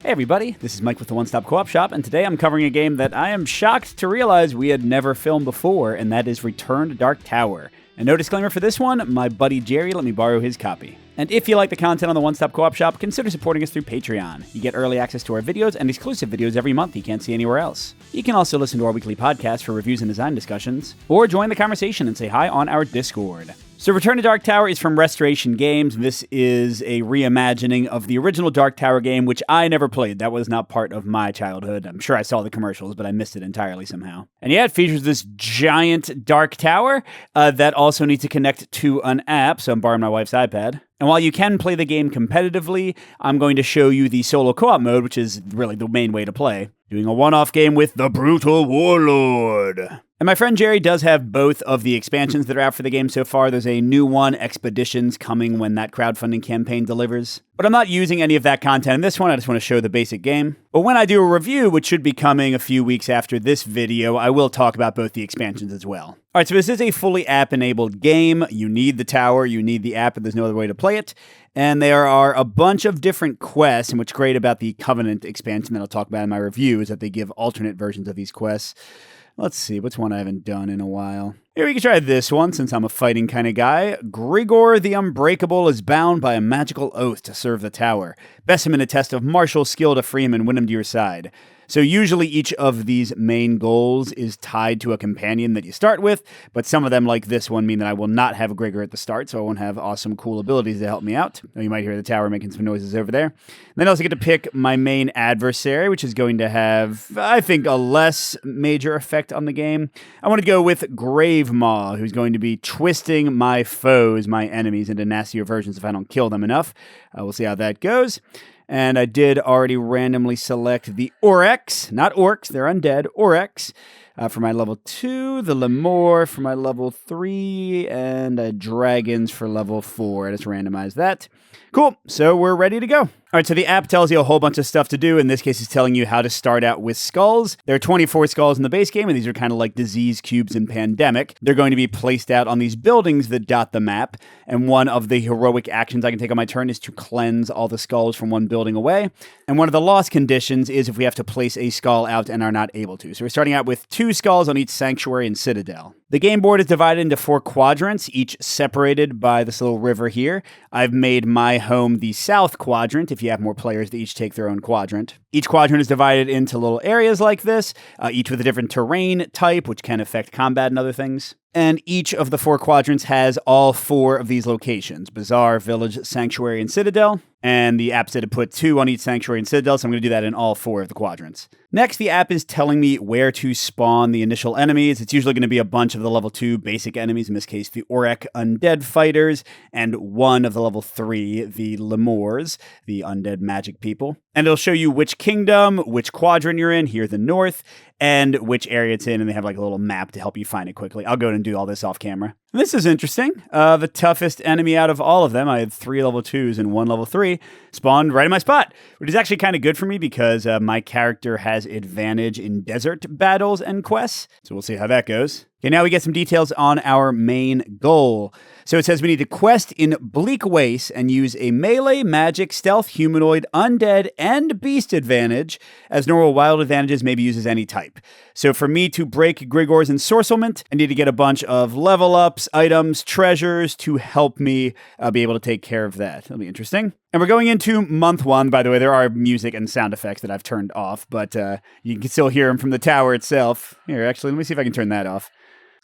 Hey everybody, this is Mike with the One Stop Co-op Shop, and today I'm covering a game that I am shocked to realize we had never filmed before, and that is Return to Dark Tower. And no disclaimer for this one, my buddy Jerry let me borrow his copy. And if you like the content on the One Stop Co-op Shop, consider supporting us through Patreon. You get early access to our videos and exclusive videos every month you can't see anywhere else. You can also listen to our weekly podcast for reviews and design discussions, or join the conversation and say hi on our Discord. So Return to Dark Tower is from Restoration Games. This is a reimagining of the original Dark Tower game, which I never played. That was not part of my childhood. I'm sure I saw the commercials, but I missed it entirely somehow. And yeah, it features this giant Dark Tower that also needs to connect to an app, so I'm borrowing my wife's iPad. And while you can play the game competitively, I'm going to show you the solo co-op mode, which is really the main way to play. Doing a one-off game with the Brutal Warlord. And my friend Jerry does have both of the expansions that are out for the game so far. There's a new one, Expeditions, coming when that crowdfunding campaign delivers. But I'm not using any of that content in this one. I just want to show the basic game. But when I do a review, which should be coming a few weeks after this video, I will talk about both the expansions as well. All right, so this is a fully app-enabled game. You need the tower, you need the app, but there's no other way to play it. And there are a bunch of different quests, and what's great about the Covenant expansion that I'll talk about in my review is that they give alternate versions of these quests. Let's see, what's one I haven't done in a while? Here, we can try this one, since I'm a fighting kind of guy. Grigor the Unbreakable is bound by a magical oath to serve the tower. Best him in a test of martial skill to free him and win him to your side. So usually each of these main goals is tied to a companion that you start with, but some of them, like this one, mean that I will not have a Grigor at the start, so I won't have awesome, cool abilities to help me out. Oh, you might hear the tower making some noises over there. And then I also get to pick my main adversary, which is going to have, I think, a less major effect on the game. I want to go with Gravemaw, who's going to be twisting my foes, my enemies, into nastier versions if I don't kill them enough. We'll see how that goes. And I did already randomly select the Oryx, not Orcs, they're undead, Oryx, for my level 2, the Lemure for my level 3, and Dragons for level 4. I just randomized that. Cool, so we're ready to go. All right, so the app tells you a whole bunch of stuff to do. In this case, it's telling you how to start out with skulls. There are 24 skulls in the base game, and these are kind of like disease cubes in Pandemic. They're going to be placed out on these buildings that dot the map, and one of the heroic actions I can take on my turn is to cleanse all the skulls from one building away. And one of the loss conditions is if we have to place a skull out and are not able to. So we're starting out with 2 skulls on each sanctuary and citadel. The game board is divided into 4 quadrants, each separated by this little river here. I've made my home the south quadrant. If you have more players, they each take their own quadrant. Each quadrant is divided into little areas like this, each with a different terrain type, which can affect combat and other things. And each of the 4 quadrants has all 4 of these locations: Bazaar, Village, Sanctuary, and Citadel. And the app said to put 2 on each Sanctuary and Citadel, so I'm going to do that in all 4 of the quadrants. Next, the app is telling me where to spawn the initial enemies. It's usually going to be a bunch of the level 2 basic enemies, in this case, the Auric undead fighters, and 1 of the level 3, the Lemures, the undead magic people. And it'll show you which kingdom, which quadrant you're in, here the north, and which area it's in, and they have like a little map to help you find it quickly. I'll go ahead and do all this off camera. This is interesting. The toughest enemy out of all of them, I had 3 level 2s and 1 level 3, spawned right in my spot, which is actually kind of good for me because my character has advantage in desert battles and quests. So we'll see how that goes. Okay, now we get some details on our main goal. So it says we need to quest in Bleak Waste and use a melee, magic, stealth, humanoid, undead, and beast advantage, as normal wild advantages may be used as any type. So for me to break Grigor's ensorcelment, I need to get a bunch of level ups, items, treasures to help me be able to take care of that. That'll be interesting. And we're going into month 1. By the way, there are music and sound effects that I've turned off, but you can still hear them from the tower itself. Here, actually, let me see if I can turn that off.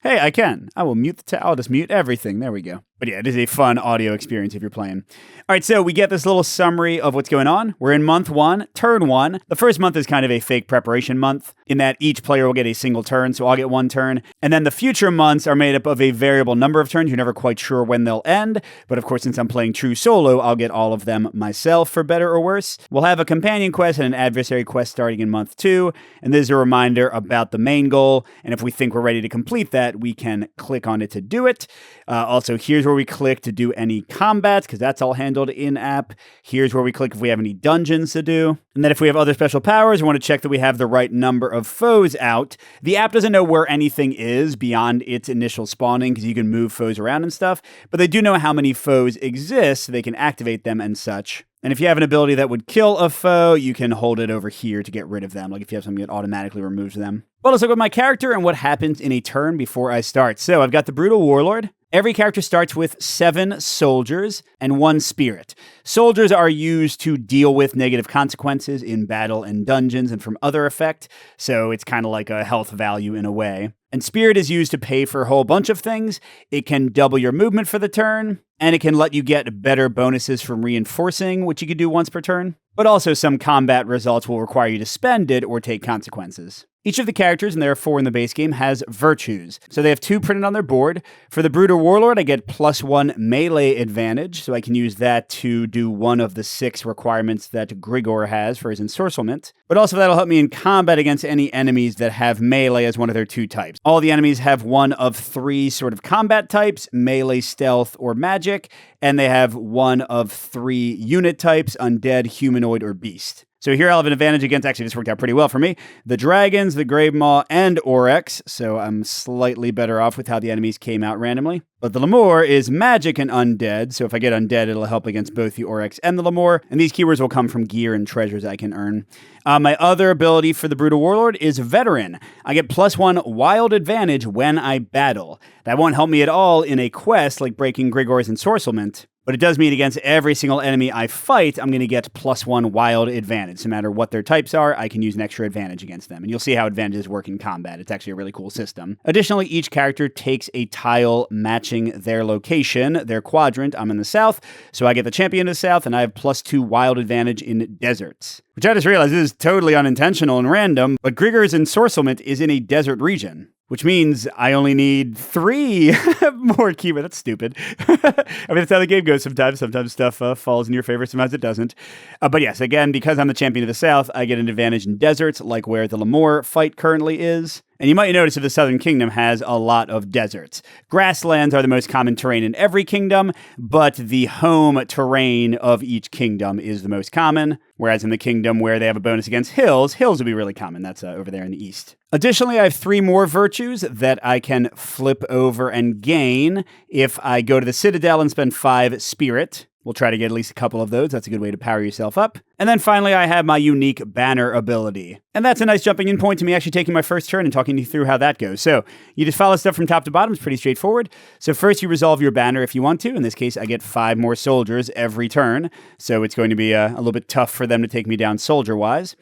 Hey, I can. I will mute the I'll just mute everything. There we go. But yeah, it is a fun audio experience if you're playing. All right, so we get this little summary of what's going on. We're in month 1, turn 1. The first month is kind of a fake preparation month in that each player will get a single turn, so I'll get 1 turn. And then the future months are made up of a variable number of turns. You're never quite sure when they'll end. But of course, since I'm playing true solo, I'll get all of them myself, for better or worse. We'll have a companion quest and an adversary quest starting in month 2. And this is a reminder about the main goal. And if we think we're ready to complete that, we can click on it to do it. Also, here's where we click to do any combats, because that's all handled in-app. Here's where we click if we have any dungeons to do. And then if we have other special powers, we want to check that we have the right number of foes out. The app doesn't know where anything is beyond its initial spawning, because you can move foes around and stuff, but they do know how many foes exist, so they can activate them and such. And if you have an ability that would kill a foe, you can hold it over here to get rid of them, like if you have something that automatically removes them. Well, let's look at my character and what happens in a turn before I start. So I've got the Brutal Warlord. Every character starts with 7 soldiers and 1 spirit. Soldiers are used to deal with negative consequences in battle and dungeons and from other effect, so it's kind of like a health value in a way. And spirit is used to pay for a whole bunch of things. It can double your movement for the turn, and it can let you get better bonuses from reinforcing, which you could do once per turn. But also some combat results will require you to spend it or take consequences. Each of the characters, and there are 4 in the base game, has virtues. So they have 2 printed on their board. For the Brutal Warlord, I get +1 melee advantage, so I can use that to do one of the 6 requirements that Grigor has for his ensorcelment. But also that'll help me in combat against any enemies that have melee as one of their 2 types. All the enemies have one of 3 sort of combat types, melee, stealth, or magic, and they have one of 3 unit types, undead, humanoid, or beast. So here I'll have an advantage against, actually this worked out pretty well for me, the dragons, the Gravemaw, and Oryx, so I'm slightly better off with how the enemies came out randomly. But the Lemure is magic and undead, so if I get undead, it'll help against both the Oryx and the Lemure, and these keywords will come from gear and treasures I can earn. My other ability for the Brutal Warlord is Veteran. I get +1 wild advantage when I battle. That won't help me at all in a quest like breaking Grigor's ensorcelment, but it does mean against every single enemy I fight, I'm going to get +1 wild advantage. No matter what their types are, I can use an extra advantage against them. And you'll see how advantages work in combat. It's actually a really cool system. Additionally, each character takes a tile matching their location, their quadrant. I'm in the south, so I get the champion of the south, and I have +2 wild advantage in deserts. Which I just realized is totally unintentional and random, but Grigor's ensorcelment is in a desert region. Which means I only need 3 more keywords. That's stupid. I mean, that's how the game goes sometimes. Sometimes stuff falls in your favor, sometimes it doesn't. But yes, again, because I'm the champion of the South, I get an advantage in deserts, like where the Lemure fight currently is. And you might notice that the Southern Kingdom has a lot of deserts. Grasslands are the most common terrain in every kingdom, but the home terrain of each kingdom is the most common. Whereas in the kingdom where they have a bonus against hills, hills would be really common. That's over there in the east. Additionally, I have 3 more virtues that I can flip over and gain if I go to the Citadel and spend 5 spirit. We'll try to get at least a couple of those. That's a good way to power yourself up. And then finally, I have my unique banner ability. And that's a nice jumping in point to me actually taking my first turn and talking you through how that goes. So you just follow stuff from top to bottom. It's pretty straightforward. So first you resolve your banner if you want to. In this case, I get 5 more soldiers every turn. So it's going to be a little bit tough for them to take me down soldier-wise.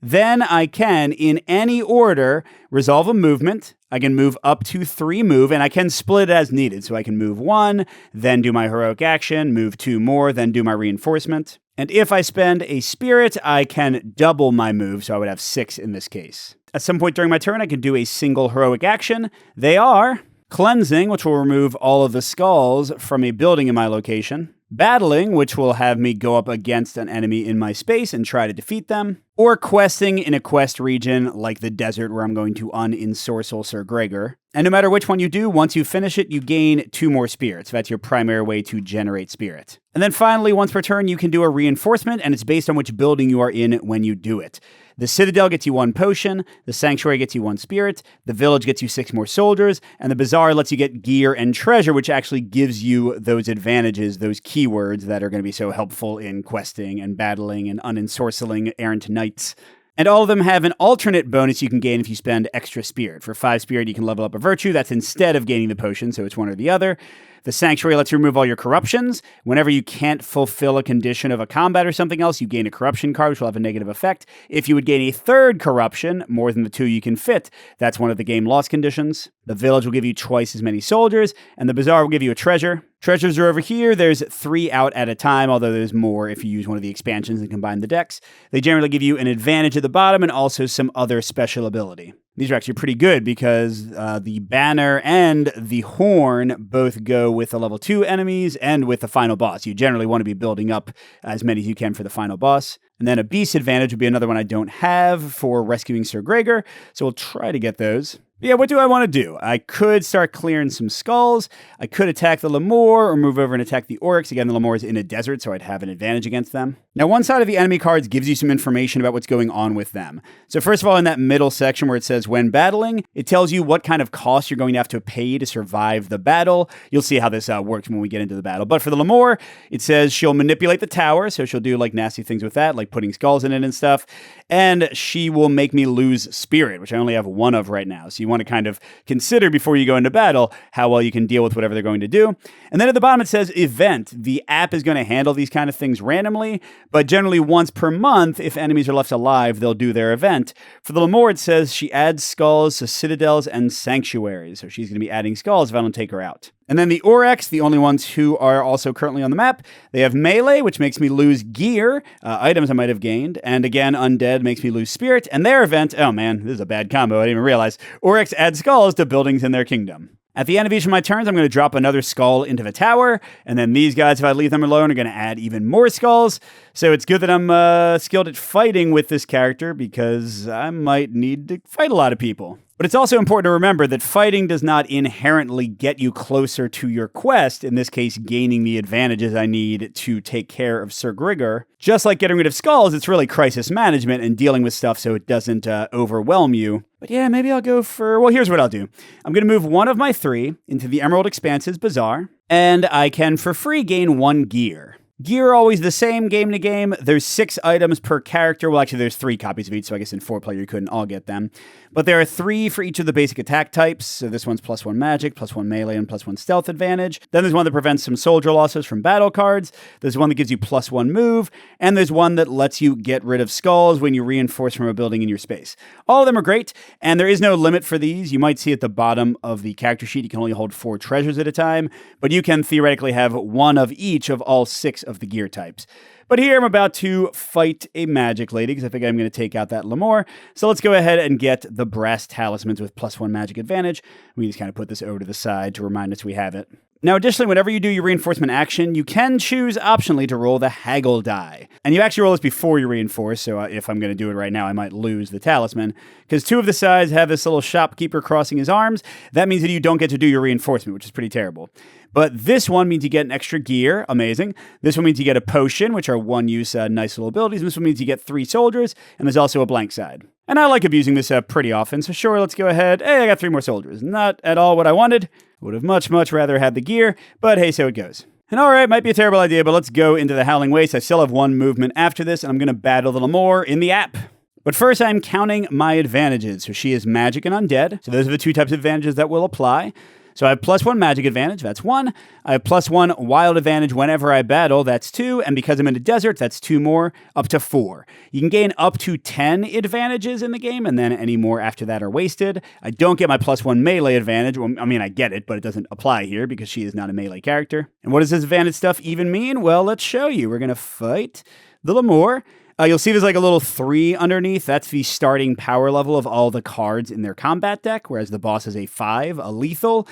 Then I can, in any order, resolve a movement. I can move up to 3 move, and I can split as needed. So I can move 1, then do my heroic action, move 2 more, then do my reinforcement. And if I spend a spirit, I can double my move, so I would have 6 in this case. At some point during my turn, I can do a single heroic action. They are Cleansing, which will remove all of the skulls from a building in my location. Battling, which will have me go up against an enemy in my space and try to defeat them. Or questing in a quest region like the desert where I'm going to unensorcel Sir Gregor. And no matter which one you do, once you finish it, you gain 2 more spirits. That's your primary way to generate spirit. And then finally, once per turn, you can do a reinforcement, and it's based on which building you are in when you do it. The Citadel gets you 1 potion, the Sanctuary gets you 1 spirit, the Village gets you 6 more soldiers, and the Bazaar lets you get gear and treasure, which actually gives you those advantages, those keywords that are going to be so helpful in questing and battling and unensorceling errant knights. And all of them have an alternate bonus you can gain if you spend extra spirit. For 5 spirit, you can level up a virtue. That's instead of gaining the potion, so it's one or the other. The Sanctuary lets you remove all your corruptions. Whenever you can't fulfill a condition of a combat or something else, you gain a corruption card, which will have a negative effect. If you would gain a 3rd corruption, more than the 2 you can fit, that's one of the game loss conditions. The Village will give you twice as many soldiers, and the Bazaar will give you a treasure. Treasures are over here. There's 3 out at a time, although there's more if you use one of the expansions and combine the decks. They generally give you an advantage at the bottom and also some other special ability. These are actually pretty good because the banner and the horn both go with the level 2 enemies and with the final boss. You generally want to be building up as many as you can for the final boss. And then a beast advantage would be another one I don't have for rescuing Sir Gregor, so we'll try to get those. Yeah, what do I want to do? I could start clearing some skulls. I could attack the Lemure or move over and attack the Oryx. Again, the Lemure is in a desert, so I'd have an advantage against them. Now, one side of the enemy cards gives you some information about what's going on with them. So first of all, in that middle section where it says when battling, it tells you what kind of cost you're going to have to pay to survive the battle. You'll see how this works when we get into the battle. But for the Lemure, it says she'll manipulate the tower, so she'll do like nasty things with that, like putting skulls in it and stuff. And she will make me lose spirit, which I only have one of right now. So you want to kind of consider before you go into battle how well you can deal with whatever they're going to do. And then at the bottom it says event. The app is going to handle these kind of things randomly, but generally once per month, if enemies are left alive, they'll do their event. For the Lemure, it says she adds skulls to citadels and sanctuaries. So she's going to be adding skulls if I don't take her out. And then the Oryx, the only ones who are also currently on the map, they have melee, which makes me lose gear, items I might have gained. And again, undead makes me lose spirit. And their event, oh man, this is a bad combo, I didn't even realize. Oryx adds skulls to buildings in their kingdom. At the end of each of my turns, I'm going to drop another skull into the tower, and then these guys, if I leave them alone, are going to add even more skulls. So it's good that I'm skilled at fighting with this character, because I might need to fight a lot of people. But it's also important to remember that fighting does not inherently get you closer to your quest, in this case, gaining the advantages I need to take care of Sir Gregor. Just like getting rid of skulls, it's really crisis management and dealing with stuff so it doesn't overwhelm you. But yeah, maybe I'll go for, well, here's what I'll do. I'm going to move one of my 3 into the Emerald Expanse's Bazaar, and I can, for free, gain 1 gear. Gear are always the same game to game. There's 6 items per character. Well, actually, there's 3 copies of each, so I guess in 4-player you couldn't all get them. But there are 3 for each of the basic attack types. So this one's +1 magic, +1 melee, and +1 stealth advantage. Then there's one that prevents some soldier losses from battle cards. There's one that gives you +1 move. And there's one that lets you get rid of skulls when you reinforce from a building in your space. All of them are great, and there is no limit for these. You might see at the bottom of the character sheet, you can only hold 4 treasures at a time, but you can theoretically have one of each of all 6 of the gear types. But here I'm about to fight a magic lady, because I think I'm going to take out that Lemure. So let's go ahead and get the brass talismans with +1 magic advantage. We just kind of put this over to the side to remind us we have it. Now, additionally, whenever you do your reinforcement action, you can choose optionally to roll the haggle die. And you actually roll this before you reinforce, so if I'm going to do it right now, I might lose the talisman. Because 2 of the sides have this little shopkeeper crossing his arms. That means that you don't get to do your reinforcement, which is pretty terrible. But this one means you get an extra gear, amazing. This one means you get a potion, which are one-use nice little abilities. And this one means you get 3 soldiers, and there's also a blank side. And I like abusing this pretty often, so sure, let's go ahead. Hey, I got 3 more soldiers. Not at all what I wanted. Would have much, much rather had the gear, but hey, so it goes. And alright, might be a terrible idea, but let's go into the Howling Waste. I still have 1 movement after this, and I'm going to battle the Lemure in the app. But first, I'm counting my advantages. So she is magic and undead. So those are the 2 types of advantages that will apply. So I have +1 magic advantage, that's 1. I have +1 wild advantage whenever I battle, that's 2. And because I'm in a desert, that's 2 more, up to 4. You can gain up to 10 advantages in the game, and then any more after that are wasted. I don't get my +1 melee advantage. Well, I mean, I get it, but it doesn't apply here because she is not a melee character. And what does this advantage stuff even mean? Well, let's show you. We're going to fight the Lemure. You'll see there's like a little 3 underneath. That's the starting power level of all the cards in their combat deck, whereas the boss is a 5, a lethal.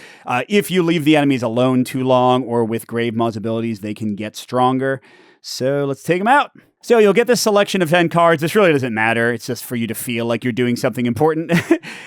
If you leave the enemies alone too long or with Grave Maw's abilities, they can get stronger. So let's take them out. So you'll get this selection of 10 cards. This really doesn't matter. It's just for you to feel like you're doing something important.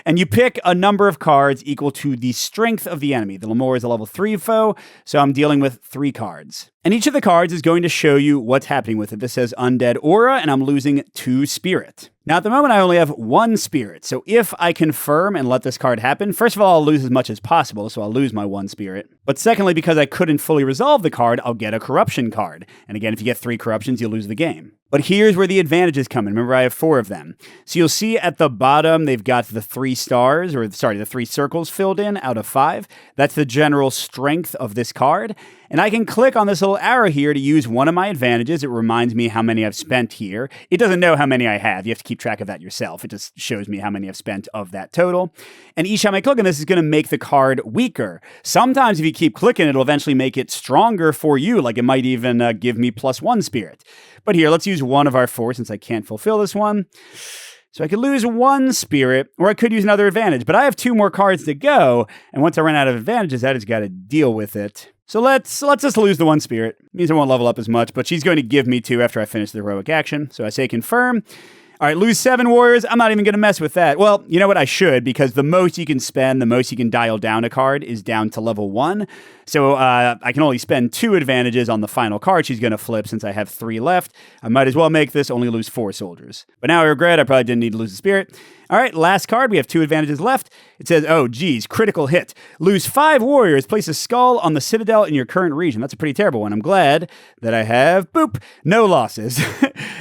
And you pick a number of cards equal to the strength of the enemy. The Lemure is a level 3 foe, so I'm dealing with 3 cards. And each of the cards is going to show you what's happening with it. This says Undead Aura, and I'm losing 2 spirit. Now, at the moment, I only have 1 spirit. So if I confirm and let this card happen, first of all, I'll lose as much as possible, so I'll lose my 1 spirit. But secondly, because I couldn't fully resolve the card, I'll get a corruption card. And again, if you get 3 corruptions, you'll lose the game. But here's where the advantages come in. Remember, I have 4 of them. So you'll see at the bottom, they've got the 3 stars, or sorry, the 3 circles filled in out of 5. That's the general strength of this card. And I can click on this little arrow here to use one of my advantages. It reminds me how many I've spent here. It doesn't know how many I have. You have to keep track of that yourself. It just shows me how many I've spent of that total. And each time I click on this, it's going to make the card weaker. Sometimes if you keep clicking, it'll eventually make it stronger for you. Like it might even give me +1 spirit. But here, let's use one of our 4 since I can't fulfill this one. So I could lose 1 spirit, or I could use another advantage. But I have 2 more cards to go, and once I run out of advantages, I just got to deal with it. So let's just lose the 1 spirit. Means I won't level up as much, but she's going to give me 2 after I finish the heroic action. So I say confirm. All right, lose 7 warriors. I'm not even going to mess with that. Well, you know what? I should, because the most you can spend, the most you can dial down a card is down to level 1. So I can only spend 2 advantages on the final card she's going to flip since I have 3 left. I might as well make this only lose 4 soldiers. But now I regret I probably didn't need to lose a spirit. All right, last card. We have 2 advantages left. It says, oh, geez, critical hit. Lose 5 warriors. Place a skull on the citadel in your current region. That's a pretty terrible one. I'm glad that I have, boop, no losses.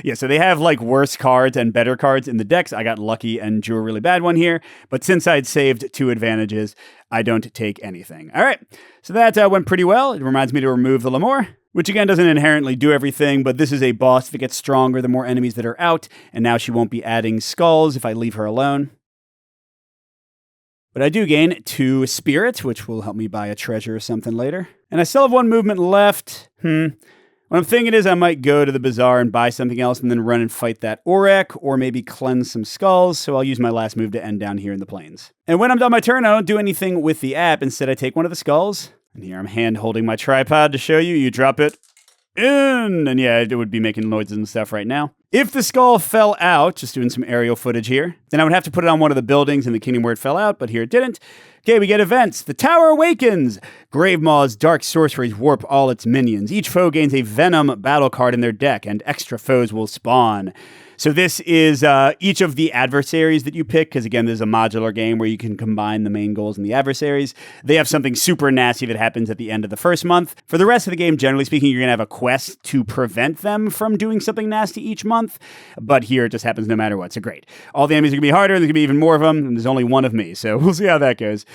Yeah, so they have like worse cards and better cards in the decks. I got lucky and drew a really bad one here. But since I'd saved 2 advantages, I don't take anything. All right, so that went pretty well. It reminds me to remove the Lemure, which again doesn't inherently do everything, but this is a boss that gets stronger the more enemies that are out, and now she won't be adding skulls if I leave her alone. But I do gain 2 spirits, which will help me buy a treasure or something later. And I still have 1 movement left. What I'm thinking is I might go to the bazaar and buy something else and then run and fight that Orek, or maybe cleanse some skulls, so I'll use my last move to end down here in the plains. And when I'm done my turn, I don't do anything with the app. Instead, I take one of the skulls, and here I'm hand-holding my tripod to show you. You drop it in, and yeah, it would be making noises and stuff right now. If the skull fell out, just doing some aerial footage here, then I would have to put it on one of the buildings in the kingdom where it fell out, but here it didn't. Okay, we get events. The Tower awakens. Gravemaw's dark sorceries warp all its minions. Each foe gains a Venom battle card in their deck, and extra foes will spawn. So this is each of the adversaries that you pick, because again, there's a modular game where you can combine the main goals and the adversaries. They have something super nasty that happens at the end of the first month. For the rest of the game, generally speaking, you're going to have a quest to prevent them from doing something nasty each month. But here, it just happens no matter what. So great. All the enemies are going to be harder, and there's going to be even more of them, and there's only 1 of me. So we'll see how that goes.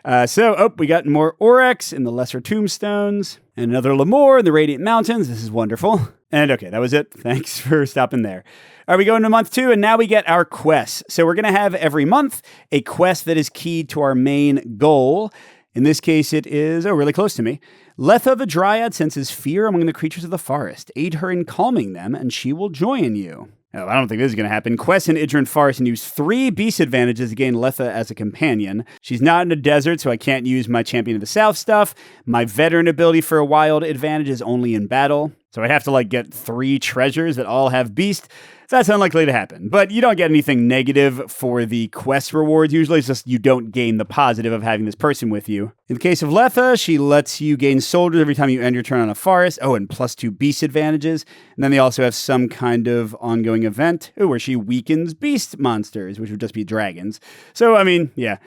We got more Oryx in the Lesser Tombstones, and another Lemure in the Radiant Mountains. This is wonderful. And okay, that was it. Thanks for stopping there. All right, we go into month 2, and now we get our quests. So we're going to have every month a quest that is keyed to our main goal. In this case, it is, really close to me. Letha the Dryad senses fear among the creatures of the forest. Aid her in calming them, and she will join you. Oh, I don't think this is going to happen. Quest in Idrun Forest and use 3 beast advantages to gain Letha as a companion. She's not in a desert, so I can't use my Champion of the South stuff. My veteran ability for a wild advantage is only in battle. So I'd have to get 3 treasures that all have beast. So that's unlikely to happen. But you don't get anything negative for the quest rewards. Usually it's just you don't gain the positive of having this person with you. In the case of Letha, she lets you gain soldiers every time you end your turn on a forest. Oh, and +2 beast advantages. And then they also have some kind of ongoing event where she weakens beast monsters, which would just be dragons. So, I mean, yeah.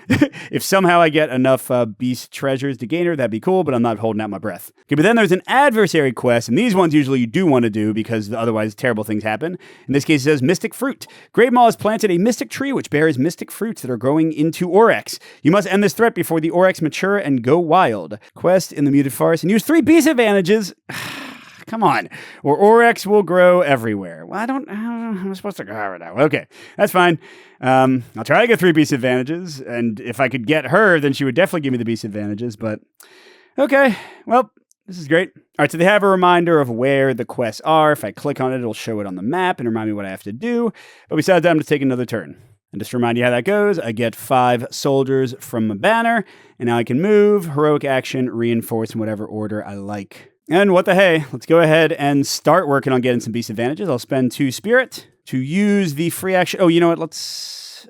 If somehow I get enough beast treasures to gain her, that'd be cool, but I'm not holding out my breath. Okay, but then there's an adversary quest, and these ones usually you do want to do because otherwise terrible things happen. In this case, it says Mystic Fruit. Gravemaw has planted a mystic tree which bears mystic fruits that are growing into Oryx. You must end this threat before the Oryx mature and go wild. Quest in the Muted Forest and use 3 beast advantages. Come on. Or Oryx will grow everywhere. Well, I'm supposed to go right now. Okay, that's fine. I'll try to get 3 beast advantages, and if I could get her, then she would definitely give me the beast advantages, but okay, well, this is great. All right, so they have a reminder of where the quests are. If I click on it, it'll show it on the map and remind me what I have to do. But besides that, I'm going to take another turn. And just to remind you how that goes, I get 5 soldiers from a banner, and now I can move, heroic action, reinforce in whatever order I like. And what the hey, let's go ahead and start working on getting some beast advantages. I'll spend 2 spirit to use the free action. Oh, you know what?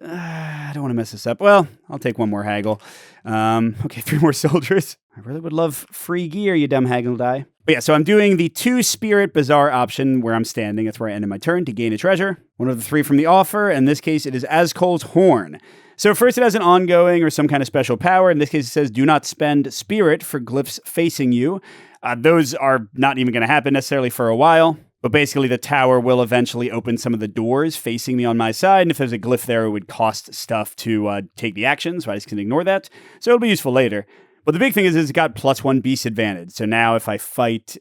I don't want to mess this up. Well, I'll take 1 more haggle. Okay, 3 more soldiers. I really would love free gear, you dumb haggle die. But yeah, so I'm doing the 2 spirit bazaar option where I'm standing. That's where I ended my turn to gain a treasure. One of the 3 from the offer. In this case, it is Askol's Horn. So first it has an ongoing or some kind of special power. In this case, it says do not spend spirit for glyphs facing you. Those are not even going to happen necessarily for a while. But basically, the tower will eventually open some of the doors facing me on my side. And if there's a glyph there, it would cost stuff to take the action. So I just can ignore that. So it'll be useful later. But the big thing is it's got +1 beast advantage. So now if I fight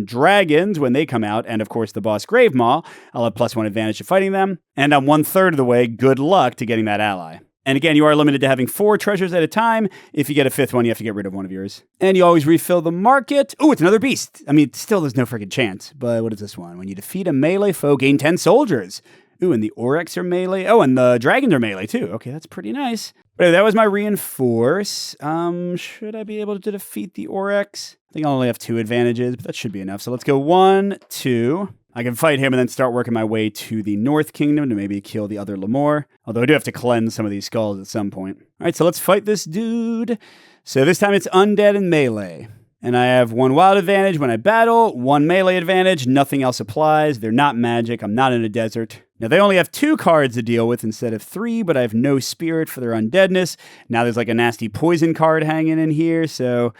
dragons when they come out, and of course the boss Gravemaw, I'll have +1 advantage to fighting them. And I'm 1/3 of the way. Good luck to getting that ally. And again, you are limited to having 4 treasures at a time. If you get a 5th one, you have to get rid of one of yours. And you always refill the market. Oh, it's another beast. I mean, still there's no freaking chance. But what is this one? When you defeat a melee foe, gain 10 soldiers. Ooh, and the Oryx are melee. Oh, and the dragons are melee too. Okay, that's pretty nice. But that was my reinforce. Should I be able to defeat the Oryx? I think I only have 2 advantages, but that should be enough. So let's go 1, 2. I can fight him and then start working my way to the North Kingdom to maybe kill the other Lemure. Although I do have to cleanse some of these skulls at some point. All right, so let's fight this dude. So this time it's undead and melee. And I have 1 wild advantage when I battle, 1 melee advantage, nothing else applies. They're not magic, I'm not in a desert. Now they only have 2 cards to deal with instead of 3, but I have no spirit for their undeadness. Now there's like a nasty poison card hanging in here, so...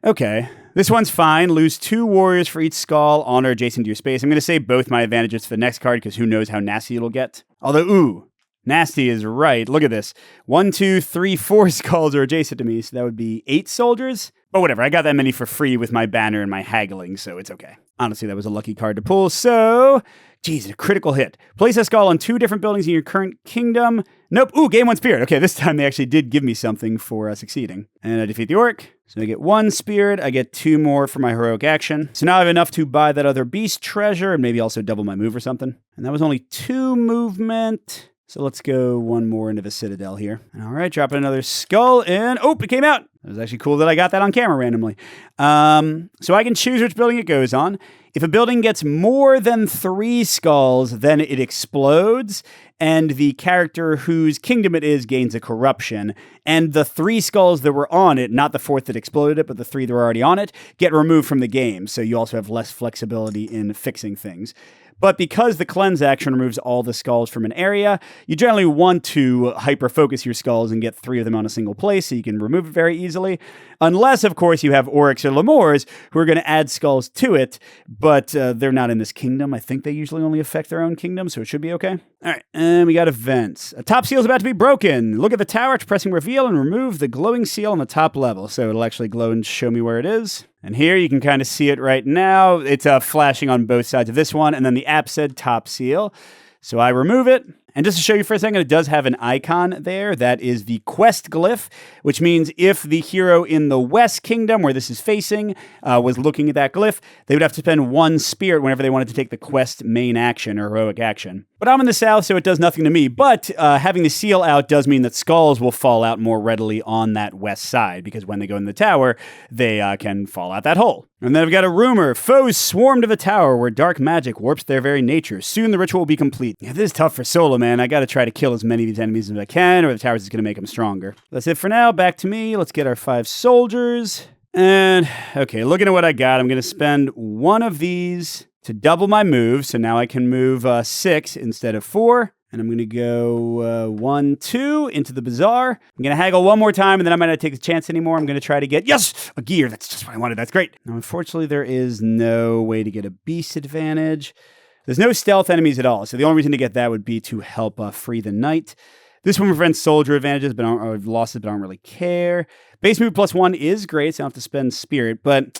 Okay, this one's fine. Lose 2 warriors for each skull on or adjacent to your space. I'm going to save both my advantages for the next card because who knows how nasty it'll get. Although, ooh, nasty is right. Look at this. 1, 2, 3, 4 skulls are adjacent to me, so that would be 8 soldiers. But whatever, I got that many for free with my banner and my haggling, so it's okay. Honestly, that was a lucky card to pull, so... Jeez, a critical hit. Place a skull on 2 different buildings in your current kingdom. Nope. Ooh, gain 1 spirit. Okay, this time they actually did give me something for succeeding. And I defeat the orc. So I get 1 spirit. I get 2 more for my heroic action. So now I have enough to buy that other beast treasure and maybe also double my move or something. And that was only 2 movement. So let's go 1 more into the citadel here. All right, dropping another skull in. Oh, it came out. It was actually cool that I got that on camera randomly. So I can choose which building it goes on. If a building gets more than 3 skulls, then it explodes, and the character whose kingdom it is gains a corruption. And the 3 skulls that were on it, not the 4th that exploded it, but the 3 that were already on it, get removed from the game. So you also have less flexibility in fixing things. But because the cleanse action removes all the skulls from an area, you generally want to hyper-focus your skulls and get 3 of them on a single place so you can remove it very easily. Unless, of course, you have Oryx or Lemures who are going to add skulls to it, but they're not in this kingdom. I think they usually only affect their own kingdom, so it should be okay. All right, and we got events. A top seal is about to be broken. Look at the tower after pressing reveal and remove the glowing seal on the top level. So it'll actually glow and show me where it is. And here you can kind of see it right now. It's flashing on both sides of this one, and then the app said top seal. So I remove it. And just to show you for a second, it does have an icon there. That is the quest glyph, which means if the hero in the West Kingdom, where this is facing, was looking at that glyph, they would have to spend 1 spirit whenever they wanted to take the quest main action or heroic action. But I'm in the South, so it does nothing to me. But having the seal out does mean that skulls will fall out more readily on that west side, because when they go in the tower, they can fall out that hole. And then I've got a rumor. Foes swarm to the tower where dark magic warps their very nature. Soon the ritual will be complete. Yeah, this is tough for solo, man. I got to try to kill as many of these enemies as I can, or the tower's just going to make them stronger. That's it for now. Back to me. Let's get our 5 soldiers. And, okay, looking at what I got, I'm going to spend 1 of these to double my move. So now I can move 6 instead of 4. And I'm going to go 1, 2 into the bazaar. I'm going to haggle 1 more time, and then I might not take the chance anymore. I'm going to try to get, yes, a gear. That's just what I wanted. That's great. Now, unfortunately, there is no way to get a beast advantage. There's no stealth enemies at all. So the only reason to get that would be to help free the knight. This one prevents soldier advantages, but or losses, but I don't really care. Base move +1 is great, so I don't have to spend spirit, but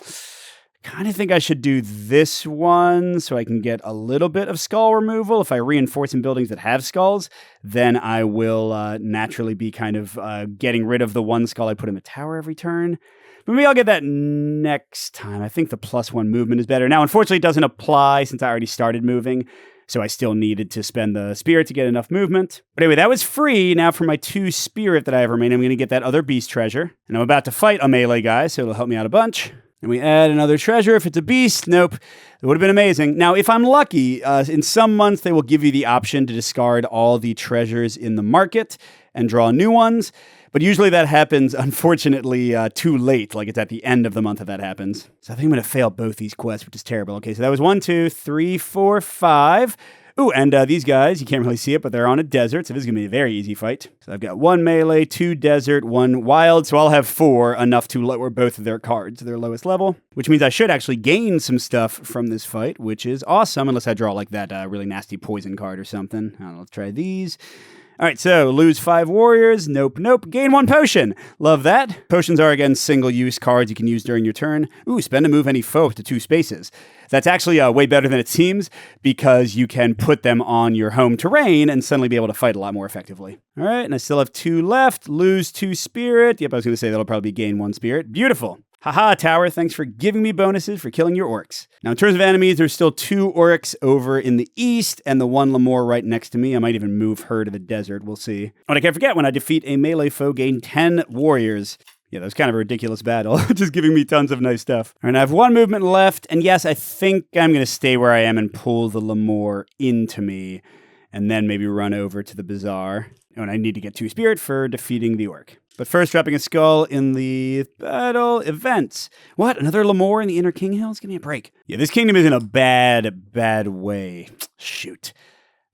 kind of think I should do this one so I can get a little bit of skull removal. If I reinforce in buildings that have skulls, then I will naturally be kind of getting rid of the 1 skull I put in the tower every turn. But maybe I'll get that next time. I think the +1 movement is better. Now, unfortunately, it doesn't apply since I already started moving, so I still needed to spend the spirit to get enough movement. But anyway, that was free. Now for my 2 spirit that I have remaining, I'm going to get that other beast treasure. And I'm about to fight a melee guy, so it'll help me out a bunch. And we add another treasure. If it's a beast, nope. It would have been amazing. Now, if I'm lucky, in some months, they will give you the option to discard all the treasures in the market and draw new ones. But usually that happens, unfortunately, too late. Like it's at the end of the month that happens. So I think I'm going to fail both these quests, which is terrible. Okay, so that was 1, 2, 3, 4, 5. Ooh, and these guys, you can't really see it, but they're on a desert, so this is going to be a very easy fight. So I've got 1 melee, 2 desert, 1 wild, so I'll have 4, enough to lower both of their cards to their lowest level, which means I should actually gain some stuff from this fight, which is awesome, unless I draw like that really nasty poison card or something. Let's try these. All right, so lose 5 warriors. Nope, nope. Gain 1 potion. Love that. Potions are, again, single-use cards you can use during your turn. Ooh, spend to move any foe to 2 spaces. That's actually way better than it seems because you can put them on your home terrain and suddenly be able to fight a lot more effectively. All right, and I still have 2 left. Lose 2 spirit. Yep, I was going to say that'll probably be gain 1 spirit. Beautiful. Haha, tower, thanks for giving me bonuses for killing your orcs. Now, in terms of enemies, there's still 2 orcs over in the east and the 1 Lemure right next to me. I might even move her to the desert. We'll see. Oh, and I can't forget, when I defeat a melee foe, gain 10 warriors. Yeah, that was kind of a ridiculous battle. Just giving me tons of nice stuff. All right, I have one movement left. And yes, I think I'm going to stay where I am and pull the Lemure into me. And then maybe run over to the Bazaar. Oh, and I need to get 2 spirit for defeating the orc. But first, dropping a skull in the battle events. What? Another Lemure in the Inner King Hills? Give me a break. Yeah, this kingdom is in a bad way. Shoot.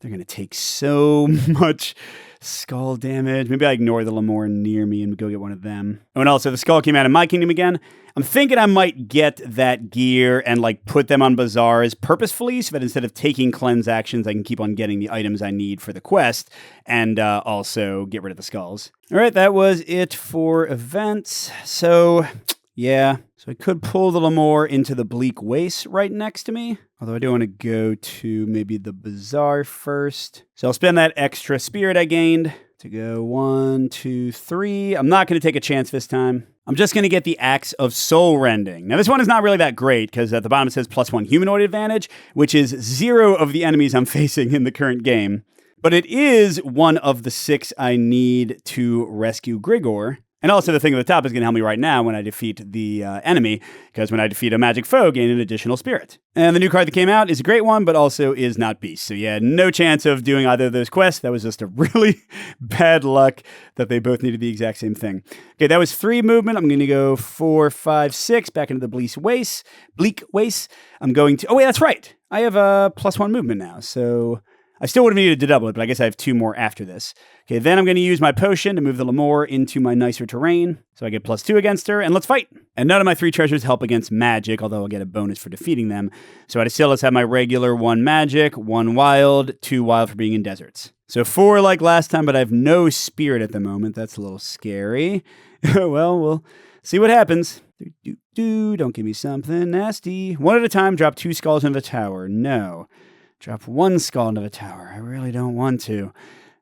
They're going to take so much skull damage. Maybe I ignore the Lemure near me and go get one of them. Oh, and also the skull came out in my kingdom again. I'm thinking I might get that gear and like put them on bazaars purposefully so that instead of taking cleanse actions, I can keep on getting the items I need for the quest and also get rid of the skulls. All right, that was it for events. So yeah, so I could pull the Lemure into the Bleak Waste right next to me. Although I do want to go to maybe the Bazaar first. So I'll spend that extra spirit I gained to go 1, 2, 3. I'm not going to take a chance this time. I'm just going to get the Axe of Soul Rending. Now, this one is not really that great because at the bottom it says +1 humanoid advantage, which is 0 of the enemies I'm facing in the current game. But it is one of the 6 I need to rescue Grigor. And also the thing at the top is going to help me right now when I defeat the enemy, because when I defeat a magic foe, gain an additional spirit. And the new card that came out is a great one, but also is not beast. So yeah, no chance of doing either of those quests. That was just a really bad luck that they both needed the exact same thing. Okay, that was 3 movement. I'm going to go 4, 5, 6 back into the Bleak Waste. I'm going to... Oh wait, that's right. I have a +1 movement now, so... I still would have needed to double it, but I guess I have 2 more after this. Okay, then I'm going to use my potion to move the Lemure into my nicer terrain. So I get +2 against her, and let's fight. And none of my 3 treasures help against magic, although I'll get a bonus for defeating them. So I still just have my regular 1 magic, 1 wild, 2 wild for being in deserts. So 4 like last time, but I have no spirit at the moment. That's a little scary. Well, we'll see what happens. Don't give me something nasty. 1 at a time, drop 2 skulls into the tower. No. Drop 1 skull into the tower. I really don't want to.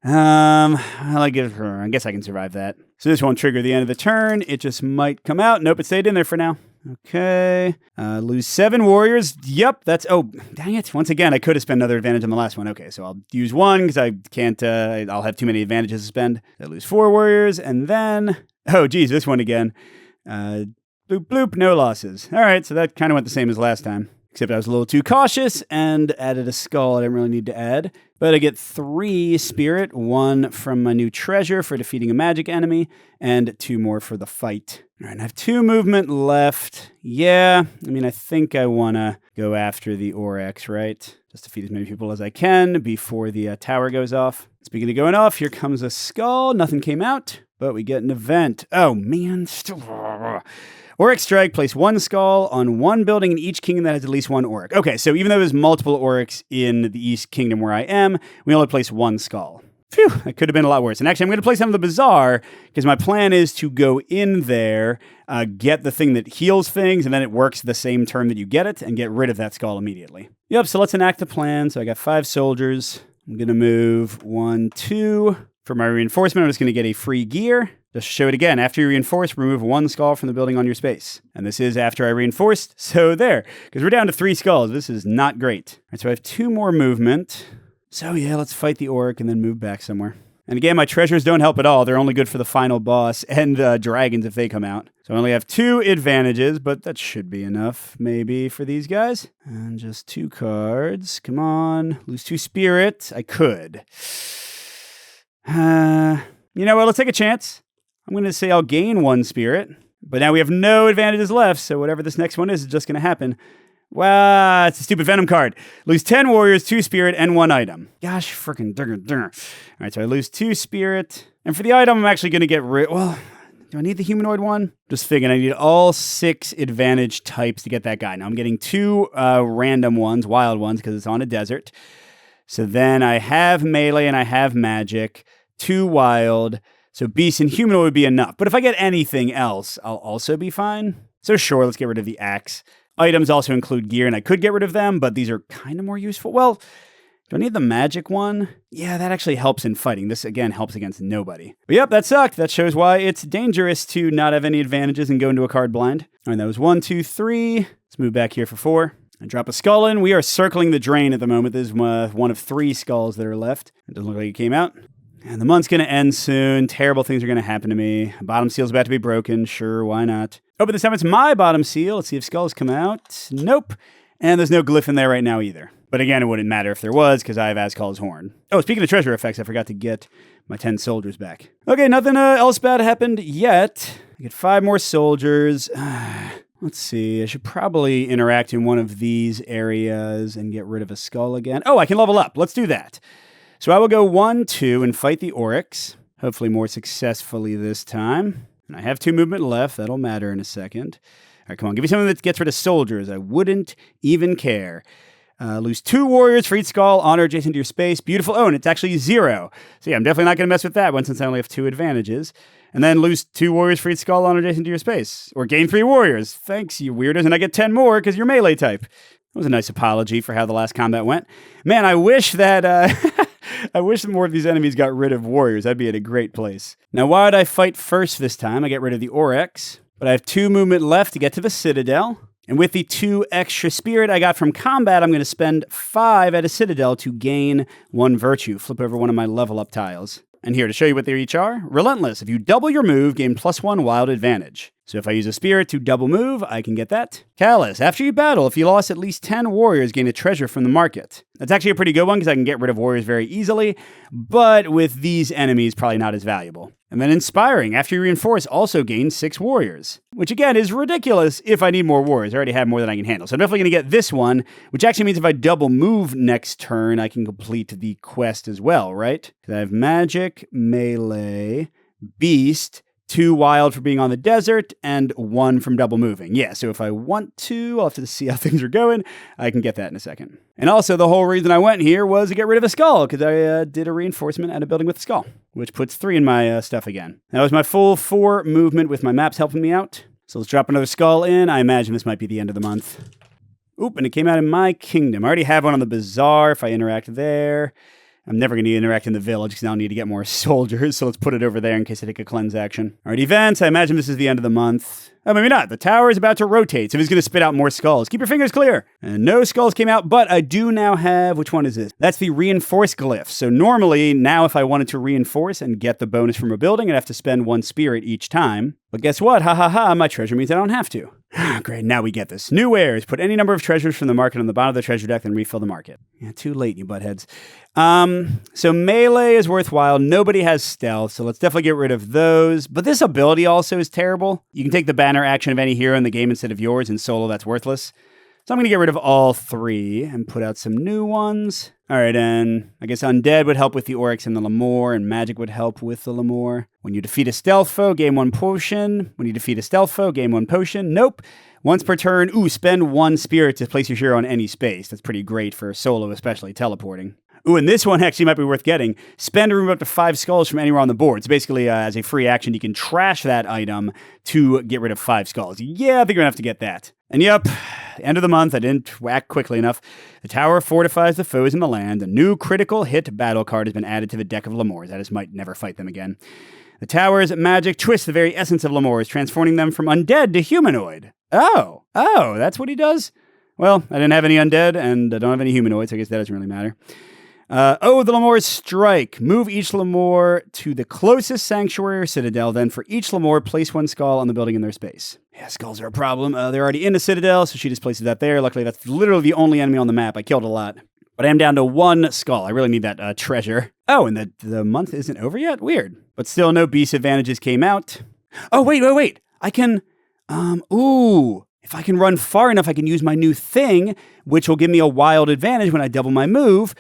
I guess I can survive that. So this won't trigger the end of the turn. It just might come out. Nope, it stayed in there for now. Okay. Lose 7 warriors. Yep, that's... Oh, dang it. Once again, I could have spent another advantage on the last one. Okay, so I'll use 1 because I can't... I'll have too many advantages to spend. I lose 4 warriors, and then... Oh, geez, this one again. Bloop, bloop, no losses. All right, so that kind of went the same as last time. Except I was a little too cautious and added a skull I didn't really need to add. But I get 3 spirit, 1 from my new treasure for defeating a magic enemy, and 2 more for the fight. All right, I have 2 movement left. Yeah, I think I want to go after the Oryx, right? Just defeat as many people as I can before the tower goes off. Speaking of going off, here comes a skull. Nothing came out, but we get an event. Oh, man. Oryx Strike, place 1 skull on 1 building in each kingdom that has at least 1 Oryx. Okay, so even though there's multiple Oryx in the East Kingdom where I am, we only place 1 skull. Phew, that could have been a lot worse. And actually, I'm going to place them in the Bazaar, because my plan is to go in there, get the thing that heals things, and then it works the same turn that you get it, and get rid of that skull immediately. Yep, so let's enact the plan. So I got 5 soldiers. I'm going to move 1, 2. For my reinforcement, I'm just going to get a free gear. Just show it again. After you reinforce, remove 1 skull from the building on your space. And this is after I reinforced, so there. Because we're down to 3 skulls. This is not great. All right, so I have 2 more movement. So yeah, let's fight the orc and then move back somewhere. And again, my treasures don't help at all. They're only good for the final boss and dragons if they come out. So I only have 2 advantages, but that should be enough, maybe, for these guys. And just 2 cards. Come on. Lose 2 spirit. I could. You know what? Let's take a chance. I'm going to say I'll gain 1 spirit, but now we have no advantages left, so whatever this next one is just going to happen. Wow, it's a stupid Venom card. Lose 10 warriors, 2 spirit, and 1 item. Gosh, frickin' durr. All right, so I lose 2 spirit, and for the item, I'm actually going to get rid... Well, do I need the humanoid one? Just figuring I need all 6 advantage types to get that guy. Now I'm getting 2 random ones, wild ones, because it's on a desert. So then I have melee and I have magic, 2 wild... So beast and humanoid would be enough. But if I get anything else, I'll also be fine. So sure, let's get rid of the axe. Items also include gear, and I could get rid of them, but these are kind of more useful. Well, do I need the magic one? Yeah, that actually helps in fighting. This, again, helps against nobody. But yep, that sucked. That shows why it's dangerous to not have any advantages and go into a card blind. All right, that was 1, 2, 3. Let's move back here for 4. And drop a skull in. We are circling the drain at the moment. This is one of 3 skulls that are left. It doesn't look like it came out. And the month's going to end soon. Terrible things are going to happen to me. Bottom seal's about to be broken. Sure, why not? Oh, but this time it's my bottom seal. Let's see if skulls come out. Nope. And there's no glyph in there right now either. But again, it wouldn't matter if there was, because I have Azkal's Horn. Oh, speaking of treasure effects, I forgot to get my 10 soldiers back. Okay, nothing else bad happened yet. I get 5 more soldiers. Let's see. I should probably interact in one of these areas and get rid of a skull again. Oh, I can level up. Let's do that. So I will go 1, 2, and fight the Oryx. Hopefully more successfully this time. And I have 2 movement left. That'll matter in a second. All right, come on. Give me something that gets rid of soldiers. I wouldn't even care. Lose 2 warriors for each skull. Honor adjacent to your space. Beautiful. Oh, and it's actually 0. So yeah, I'm definitely not going to mess with that one since I only have 2 advantages. And then lose 2 warriors for each skull. Honor adjacent to your space. Or gain 3 warriors. Thanks, you weirdos. And I get 10 more because you're melee type. That was a nice apology for how the last combat went. Man, I wish that... I wish more of these enemies got rid of warriors. I'd be at a great place. Now, why would I fight first this time? I get rid of the Oryx. But I have 2 movement left to get to the Citadel. And with the 2 extra spirit I got from combat, I'm going to spend 5 at a Citadel to gain 1 virtue. Flip over one of my level up tiles. And here to show you what they each are, Relentless. If you double your move, gain +1 wild advantage. So if I use a spirit to double move, I can get that. Callous. After you battle, if you lost at least 10 warriors, gain a treasure from the market. That's actually a pretty good one because I can get rid of warriors very easily, but with these enemies, probably not as valuable. And then Inspiring. After you reinforce, also gain 6 warriors, which again is ridiculous if I need more warriors. I already have more than I can handle. So I'm definitely going to get this one, which actually means if I double move next turn, I can complete the quest as well, right? Because I have magic, melee, beast, 2 wild for being on the desert, and 1 from double moving. Yeah, so if I want to, I'll have to see how things are going. I can get that in a second. And also, the whole reason I went here was to get rid of a skull, because I did a reinforcement at a building with a skull, which puts 3 in my stuff again. That was my full 4 movement with my maps helping me out. So let's drop another skull in. I imagine this might be the end of the month. Oop, and it came out in my kingdom. I already have one on the bazaar if I interact there. I'm never going to interact in the village because I'll need to get more soldiers, so let's put it over there in case I take a cleanse action. All right, events. I imagine this is the end of the month. Oh, maybe not. The tower is about to rotate, so he's going to spit out more skulls. Keep your fingers clear. And no skulls came out, but I do now have... Which one is this? That's the reinforce glyph. So normally, now if I wanted to reinforce and get the bonus from a building, I'd have to spend 1 spirit each time. But guess what? Ha ha ha, my treasure means I don't have to. Great, now we get this. New wares. Put any number of treasures from the market on the bottom of the treasure deck, then refill the market. Yeah, too late, you buttheads. So melee is worthwhile. Nobody has stealth, so let's definitely get rid of those. But this ability also is terrible. You can take the banner action of any hero in the game instead of yours. In solo, that's worthless. So I'm going to get rid of all 3 and put out some new ones. All right, and I guess Undead would help with the Oryx and the Lemure, and Magic would help with the Lemure. When you defeat a stealth foe, gain 1 potion. When you defeat a stealth foe, gain 1 potion. Nope. Once per turn, spend 1 spirit to place your hero on any space. That's pretty great for solo, especially teleporting. Ooh, and this one actually might be worth getting. Spend or remove up to 5 skulls from anywhere on the board. So basically, as a free action, you can trash that item to get rid of 5 skulls. Yeah, I think you're going to have to get that. And yep, end of the month, I didn't whack quickly enough. The tower fortifies the foes in the land. A new critical hit battle card has been added to the deck of Lemures. I just might never fight them again. The tower's magic twists the very essence of Lemures, transforming them from undead to humanoid. Oh, that's what he does? Well, I didn't have any undead, and I don't have any humanoids, so I guess that doesn't really matter. The Lemure's strike. Move each Lemure to the closest sanctuary or citadel. Then for each Lemure, place 1 skull on the building in their space. Yeah, skulls are a problem. They're already in the citadel, so she just places that there. Luckily, that's literally the only enemy on the map. I killed a lot. But I am down to 1 skull. I really need that treasure. Oh, and the month isn't over yet? Weird. But still, no beast advantages came out. Oh, wait. I can... If I can run far enough, I can use my new thing, which will give me a wild advantage when I double my move.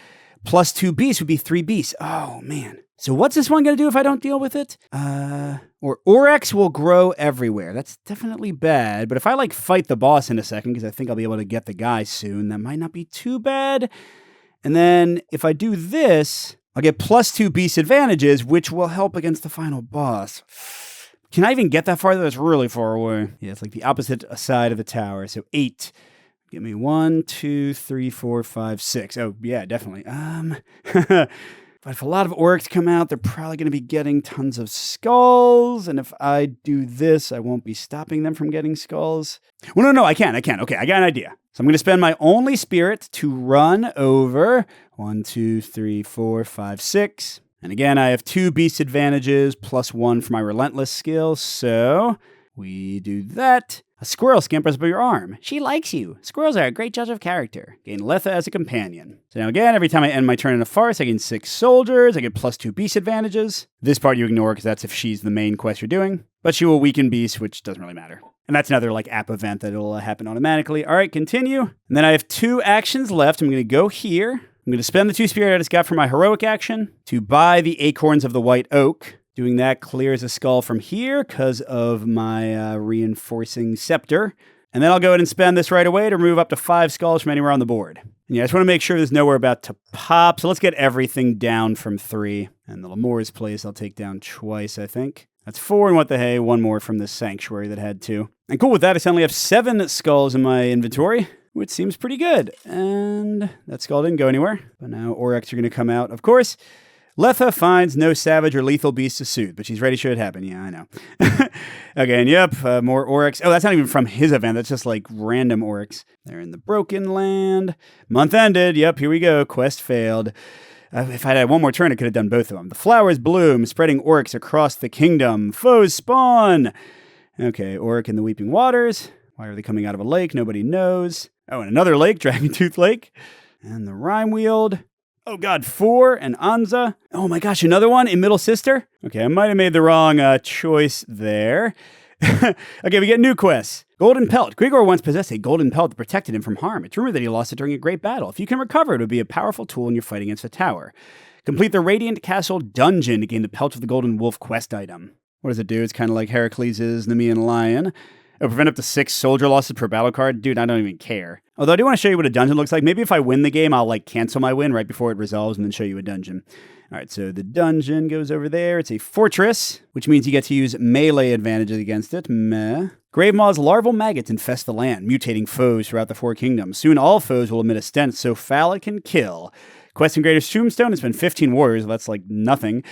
Plus 2 beasts would be 3 beasts. Oh, man. So what's this one going to do if I don't deal with it? Or Oryx will grow everywhere. That's definitely bad. But if I, fight the boss in a second, because I think I'll be able to get the guy soon, that might not be too bad. And then if I do this, I'll get plus 2 beast advantages, which will help against the final boss. Can I even get that far? That's really far away. Yeah, it's like the opposite side of the tower. So 8. Give me 1, 2, 3, 4, 5, 6. Oh, yeah, definitely. But if a lot of Oryx come out, they're probably going to be getting tons of skulls. And if I do this, I won't be stopping them from getting skulls. Well, no, I can. Okay, I got an idea. So I'm going to spend my only spirit to run over 1, 2, 3, 4, 5, 6. And again, I have 2 beast advantages plus 1 for my relentless skill, so we do that. A squirrel scampers up your arm. She likes you. Squirrels are a great judge of character. Gain Letha as a companion. So now again, every time I end my turn in a forest, I gain 6 soldiers. I get plus 2 beast advantages. This part you ignore because that's if she's the main quest you're doing. But she will weaken beasts, which doesn't really matter. And that's another app event that'll happen automatically. All right, continue. And then I have 2 actions left. I'm going to go here. I'm going to spend the 2 spirit I just got for my heroic action to buy the acorns of the white oak. Doing that clears a skull from here because of my reinforcing scepter. And then I'll go ahead and spend this right away to remove up to 5 skulls from anywhere on the board. And yeah, I just want to make sure there's nowhere about to pop. So let's get everything down from 3. And the Lemure's place I'll take down twice, I think. That's 4, and what the hey, 1 more from this sanctuary that had 2. And cool with that, I suddenly have 7 skulls in my inventory, which seems pretty good. And that skull didn't go anywhere. But now Oryx are going to come out, of course. Letha finds no savage or lethal beast to suit, but she's ready should it happen. Yeah, I know. Again, yep, more Oryx. Oh, that's not even from his event. That's just random Oryx. They're in the Broken Land. Month ended. Yep, here we go. Quest failed. If I'd had 1 more turn, I could have done both of them. The flowers bloom, spreading Oryx across the kingdom. Foes spawn. Okay, Oryx in the Weeping Waters. Why are they coming out of a lake? Nobody knows. Oh, and another lake, Dragontooth Lake. And the Rhyme Wield. Oh god, 4 and Anza. Oh my gosh, another one in Middle Sister? Okay, I might have made the wrong choice there. Okay, we get new quests. Golden Pelt. Grigor once possessed a golden pelt that protected him from harm. It's rumored that he lost it during a great battle. If you can recover, it would be a powerful tool in your fight against a tower. Complete the Radiant Castle dungeon to gain the Pelt of the Golden Wolf quest item. What does it do? It's kind of like Heracles' Nemean Lion. Oh, prevent up to 6 soldier losses per battle card? Dude, I don't even care. Although I do want to show you what a dungeon looks like. Maybe if I win the game, I'll cancel my win right before it resolves and then show you a dungeon. All right, so the dungeon goes over there. It's a fortress, which means you get to use melee advantages against it. Meh. Grave Maw's larval maggots infest the land, mutating foes throughout the 4 kingdoms. Soon all foes will emit a stench so foul it can kill. Quest in Greater Tombstone has been 15 warriors. That's nothing.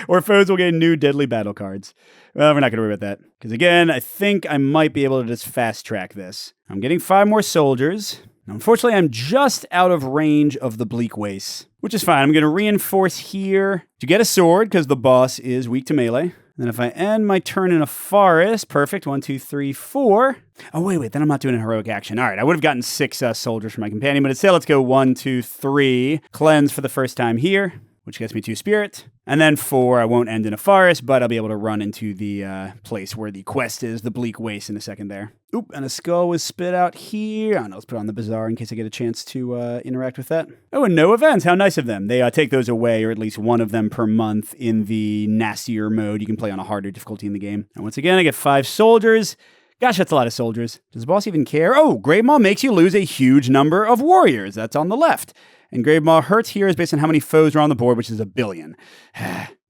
Or foes will gain new deadly battle cards. Well, we're not going to worry about that. Because again, I think I might be able to just fast track this. I'm getting 5 more soldiers. Now, unfortunately, I'm just out of range of the Bleak Wastes, which is fine. I'm going to reinforce here to get a sword because the boss is weak to melee. And then if I end my turn in a forest, perfect, 1, 2, 3, 4. Oh, wait, then I'm not doing a heroic action. All right, I would have gotten 6 soldiers for my companion, but instead let's go 1, 2, 3. Cleanse for the first time here, which gets me 2 spirit. And then 4, I won't end in a forest, but I'll be able to run into the place where the quest is, the Bleak Waste, in a second there. Oop, and a skull was spit out here. I don't know, let's put it on the bazaar in case I get a chance to interact with that. Oh, and no events. How nice of them. They take those away, or at least one of them per month in the nastier mode. You can play on a harder difficulty in the game. And once again, I get 5 soldiers. Gosh, that's a lot of soldiers. Does the boss even care? Oh, Grave Maw makes you lose a huge number of warriors. That's on the left. And Grave Maw hurts here is based on how many foes are on the board, which is 1 billion.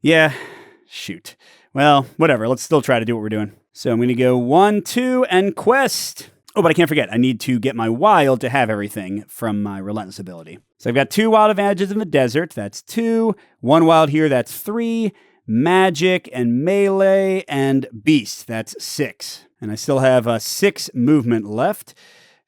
Yeah, shoot. Well, whatever. Let's still try to do what we're doing. So I'm going to go 1, 2, and quest. Oh, but I can't forget. I need to get my wild to have everything from my relentless ability. So I've got 2 wild advantages in the desert. That's 2. 1 wild here. That's 3. Magic and melee and beast. That's 6. And I still have 6 movement left.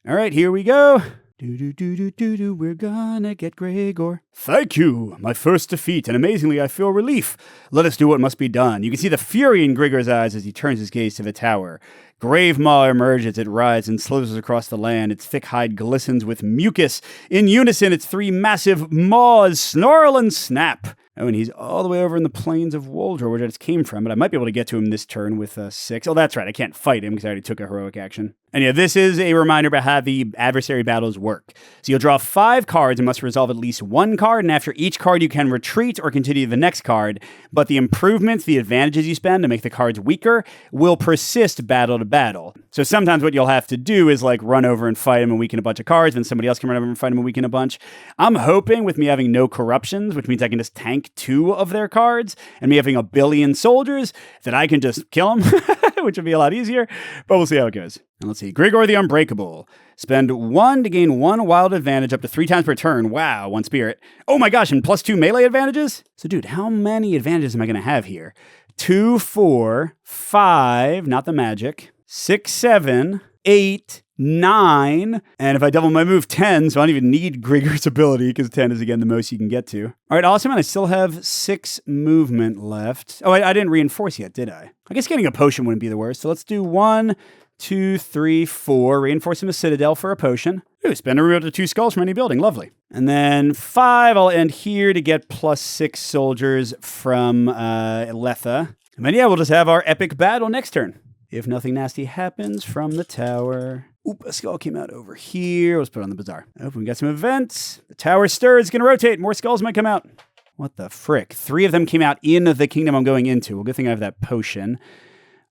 All right, here we go. We're gonna get Grigor. Thank you, my first defeat, and amazingly I feel relief. Let us do what must be done. You can see the fury in Grigor's eyes as he turns his gaze to the tower. Grave Maw emerges, it rides and slithers across the land. Its thick hide glistens with mucus. In unison, its 3 massive maws snarl and snap. Oh, and he's all the way over in the plains of Woldra, where I just came from, but I might be able to get to him this turn with 6. Oh, that's right, I can't fight him because I already took a heroic action. And yeah, this is a reminder about how the adversary battles work. So you'll draw 5 cards and must resolve at least 1 card, and after each card you can retreat or continue the next card, but the improvements, the advantages you spend to make the cards weaker, will persist battle to battle. So sometimes what you'll have to do is run over and fight him and weaken a bunch of cards, then somebody else can run over and fight him and weaken a bunch. I'm hoping with me having no corruptions, which means I can just tank 2 of their cards, and me having 1 billion soldiers, that I can just kill them, which would be a lot easier, but we'll see how it goes. And let's see, Grigor the Unbreakable. Spend 1 to gain 1 wild advantage up to 3 times per turn. Wow, 1 spirit. Oh my gosh, and plus 2 melee advantages? So dude, how many advantages am I going to have here? 2, 4, 5, not the magic, 6, 7, 8, 9. And if I double my move, 10. So I don't even need Grigor's ability because 10 is, again, the most you can get to. All right, awesome. And I still have 6 movement left. Oh, I didn't reinforce yet, did I? I guess getting a potion wouldn't be the worst. So let's do 1, 2, 3, 4. Reinforcing the Citadel for a potion. Ooh, spend a reroll to 2 skulls from any building. Lovely. And then 5, I'll end here to get +6 soldiers from Letha. And then, yeah, we'll just have our epic battle next turn. If nothing nasty happens from the tower. Oop, a skull came out over here. Let's put it on the bazaar. Oh, we got some events. The tower stirs. It's going to rotate. More skulls might come out. What the frick? 3 of them came out in the kingdom I'm going into. Well, good thing I have that potion.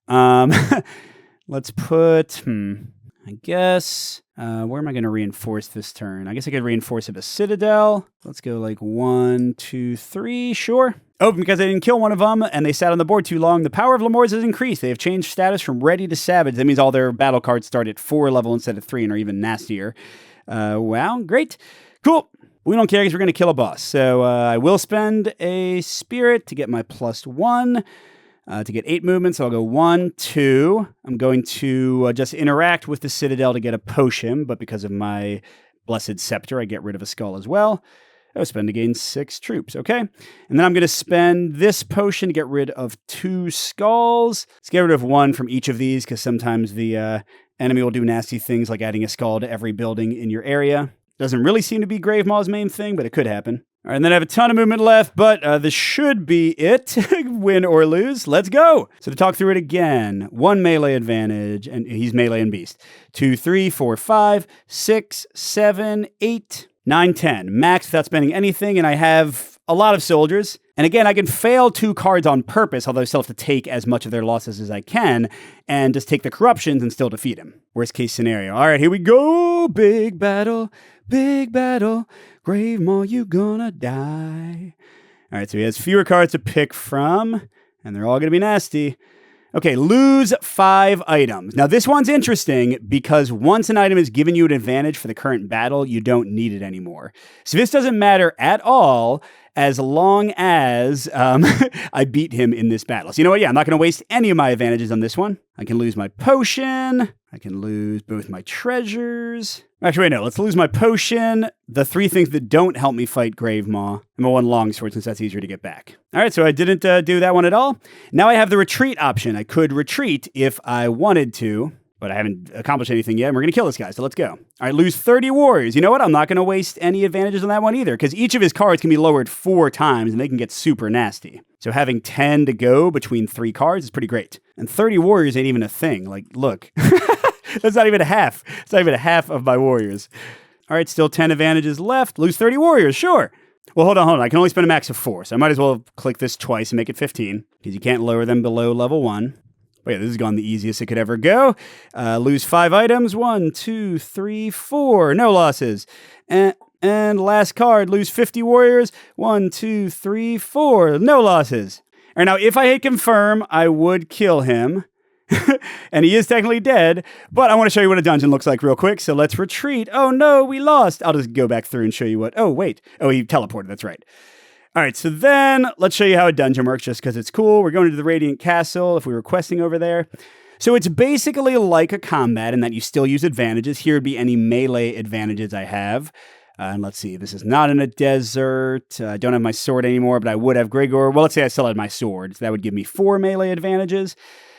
Let's put, I guess, where am I going to reinforce this turn? I guess I could reinforce it a Citadel. Let's go like 1, 2, 3, sure. Oh, because I didn't kill one of them and they sat on the board too long, the power of Lemures has increased. They have changed status from ready to savage. That means all their battle cards start at 4 level instead of 3 and are even nastier. Wow, great. Cool. We don't care because we're going to kill a boss. So I will spend a spirit to get my +1. To get 8 movements, so I'll go 1, 2. I'm going to just interact with the Citadel to get a potion, but because of my Blessed Scepter, I get rid of a skull as well. I'll spend to gain 6 troops, okay? And then I'm going to spend this potion to get rid of 2 skulls. Let's get rid of 1 from each of these, because sometimes the enemy will do nasty things like adding a skull to every building in your area. Doesn't really seem to be Grave Maw's main thing, but it could happen. All right, and then I have a ton of movement left, but this should be it. Win or lose. Let's go. So to talk through it again, 1 melee advantage, and he's melee and beast. 2, 3, 4, 5, 6, 7, 8, 9, 10. Max without spending anything, and I have a lot of soldiers. And again, I can fail 2 cards on purpose, although I still have to take as much of their losses as I can, and just take the corruptions and still defeat him. Worst case scenario. All right, here we go. Big battle. Big battle. Grave Maw, you gonna die. All right, so he has fewer cards to pick from, and they're all gonna be nasty. Okay, lose 5 items. Now, this one's interesting because once an item is given you an advantage for the current battle, you don't need it anymore. So this doesn't matter at all as long as I beat him in this battle. So you know what? Yeah, I'm not going to waste any of my advantages on this one. I can lose my potion. I can lose both my treasures. Actually, wait, no. Let's lose my potion, the 3 things that don't help me fight Grave Maw, and my 1 longsword since that's easier to get back. All right, so I didn't do that one at all. Now I have the retreat option. I could retreat if I wanted to, but I haven't accomplished anything yet, and we're going to kill this guy, so let's go. All right, lose 30 warriors. You know what? I'm not going to waste any advantages on that one either, because each of his cards can be lowered 4 times, and they can get super nasty. So having 10 to go between 3 cards is pretty great. And 30 warriors ain't even a thing. Like, look. That's not even a half. It's not even a half of my warriors. All right, still 10 advantages left. Lose 30 warriors, sure. Well, hold on. I can only spend a max of 4, so I might as well click this twice and make it 15, because you can't lower them below level 1. Oh yeah, this has gone the easiest it could ever go. Lose 5 items. 1, 2, 3, 4. No losses. And last card, lose 50 warriors. 1, 2, 3, 4. No losses. All right, now, if I hit confirm, I would kill him. And he is technically dead, but I want to show you what a dungeon looks like real quick, so let's retreat. Oh no, we lost. I'll just go back through and show you what... Oh, wait. Oh, he teleported. That's right. All right, so then let's show you how a dungeon works just because it's cool. We're going into the Radiant Castle if we were questing over there. So it's basically like a combat in that you still use advantages. Here would be any melee advantages I have. And let's see, this is not in a desert. I don't have my sword anymore, but I would have Grigor. Well, let's say I still had my sword. So that would give me 4 melee advantages.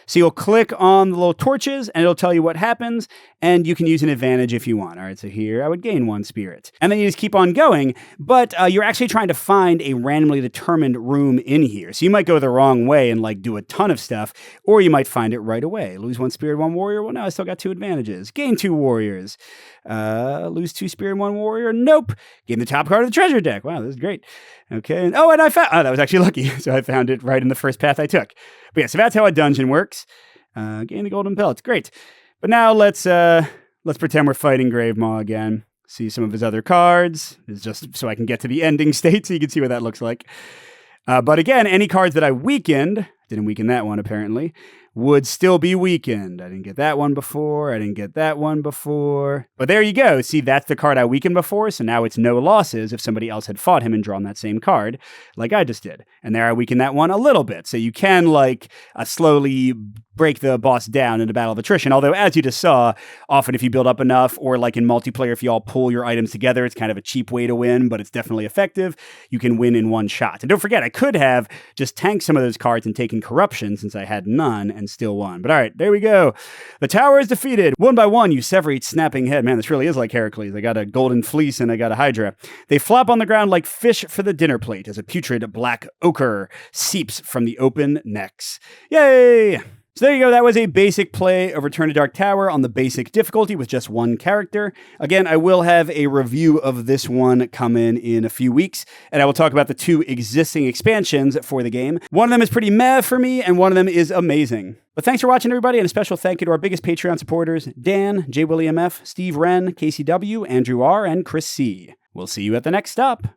So you'll click on the little torches and it'll tell you what happens, and you can use an advantage if you want. All right, so here I would gain 1 spirit. And then you just keep on going, but you're actually trying to find a randomly determined room in here. So you might go the wrong way and like do a ton of stuff, or you might find it right away. Lose 1 spirit, 1 warrior. Well, no, I still got 2 advantages. Gain 2 warriors. Lose 2 spirit, 1 warrior. Nope. Gain the top card of the treasure deck. Wow, this is great. Okay. And I found... Oh, that was actually lucky. So I found it right in the first path I took. But yeah, so that's how a dungeon works. Gain the golden pellets. Great. But now let's pretend we're fighting Grave Maw again. See some of his other cards. It's just so I can get to the ending state so you can see what that looks like. But again, any cards that I weakened, didn't weaken that one apparently, would still be weakened. I didn't get that one before. I didn't get that one before. But there you go. See, that's the card I weakened before, so now it's no losses if somebody else had fought him and drawn that same card, like I just did. And there I weakened that one a little bit. So you can, like, slowly break the boss down in a battle of attrition. Although, as you just saw, often if you build up enough, or like in multiplayer, if you all pull your items together, it's kind of a cheap way to win, but it's definitely effective. You can win in one shot. And don't forget, I could have just tanked some of those cards and taken corruption since I had none and still won. But all right, there we go. The tower is defeated. One by one, you sever each snapping head. Man, this really is like Heracles. I got a golden fleece and I got a hydra. They flop on the ground like fish for the dinner plate as a putrid black ochre seeps from the open necks. Yay! So there you go. That was a basic play of Return to Dark Tower on the basic difficulty with just one character. Again, I will have a review of this one come in a few weeks, and I will talk about the 2 existing expansions for the game. One of them is pretty meh for me, and one of them is amazing. But thanks for watching, everybody, and a special thank you to our biggest Patreon supporters, Dan, J. William F., Steve Wren, Casey W., Andrew R., and Chris C. We'll see you at the next stop.